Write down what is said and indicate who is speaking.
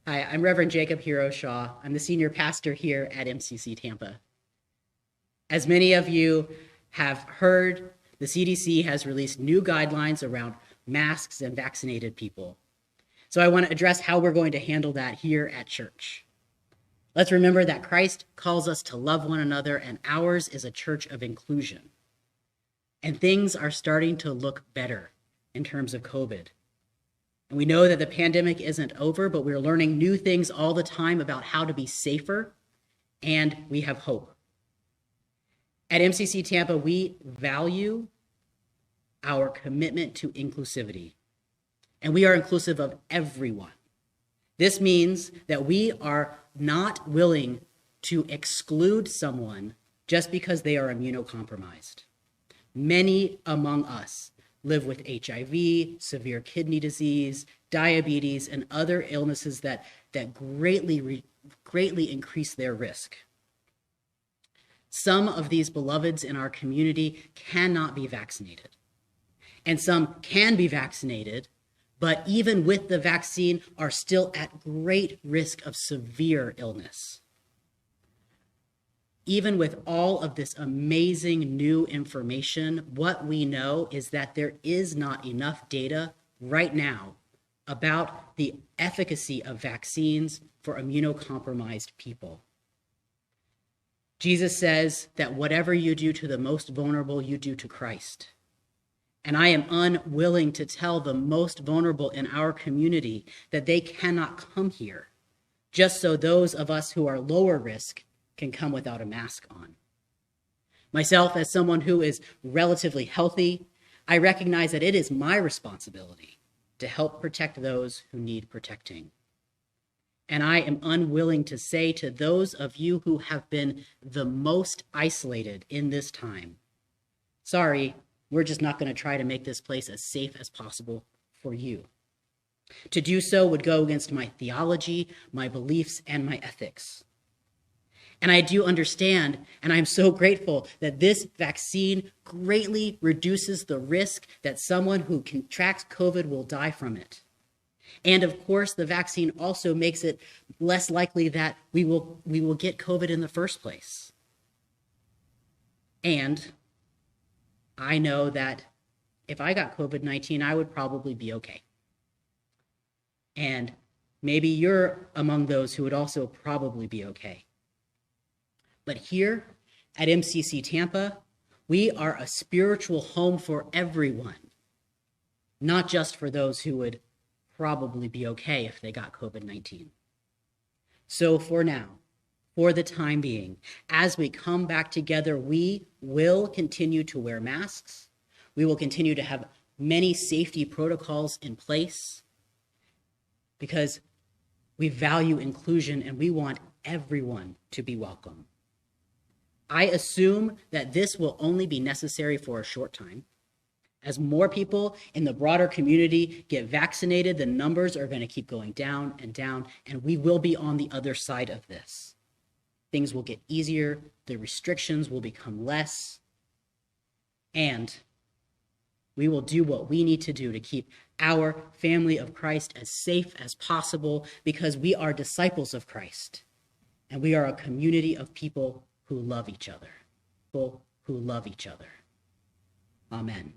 Speaker 1: Hi, I'm Rev Jakob Hero-Shaw. I'm the senior pastor here at MCC Tampa. As many of you have heard, the CDC has released new guidelines around masks and vaccinated people. So I want to address how we're going to handle that here at church. Let's remember that Christ calls us to love one another, and ours is a church of inclusion. And things are starting to look better in terms of COVID. And we know that the pandemic isn't over, but we're learning new things all the time about how to be safer, and we have hope. At MCC Tampa, we value our commitment to inclusivity, and we are inclusive of everyone. This means that we are not willing to exclude someone just because they are immunocompromised. Many among us live with HIV, severe kidney disease, diabetes, and other illnesses that greatly increase their risk. Some of these beloveds in our community cannot be vaccinated, and some can be vaccinated, but even with the vaccine are still at great risk of severe illness. Even with all of this amazing new information, what we know is that there is not enough data right now about the efficacy of vaccines for immunocompromised people. Jesus says that whatever you do to the most vulnerable, you do to Christ. And I am unwilling to tell the most vulnerable in our community that they cannot come here, just so those of us who are lower risk can come without a mask on. Myself, as someone who is relatively healthy, I recognize that it is my responsibility to help protect those who need protecting. And I am unwilling to say to those of you who have been the most isolated in this time, sorry, we're just not going to try to make this place as safe as possible for you. To do so would go against my theology, my beliefs, and my ethics. And I do understand, and I'm so grateful that this vaccine greatly reduces the risk that someone who contracts COVID will die from it. And of course, the vaccine also makes it less likely that we will get COVID in the first place. And I know that if I got COVID-19, I would probably be okay. And maybe you're among those who would also probably be okay. But here at MCC Tampa, we are a spiritual home for everyone, not just for those who would probably be okay if they got COVID-19. So for now, for the time being, as we come back together, we will continue to wear masks. We will continue to have many safety protocols in place because we value inclusion and we want everyone to be welcome. I assume that this will only be necessary for a short time. As more people in the broader community get vaccinated, the numbers are going to keep going down, and we will be on the other side of this. Things will get easier, the restrictions will become less, and we will do what we need to do to keep our family of Christ as safe as possible because we are disciples of Christ, and we are a community of people who love each other. Amen.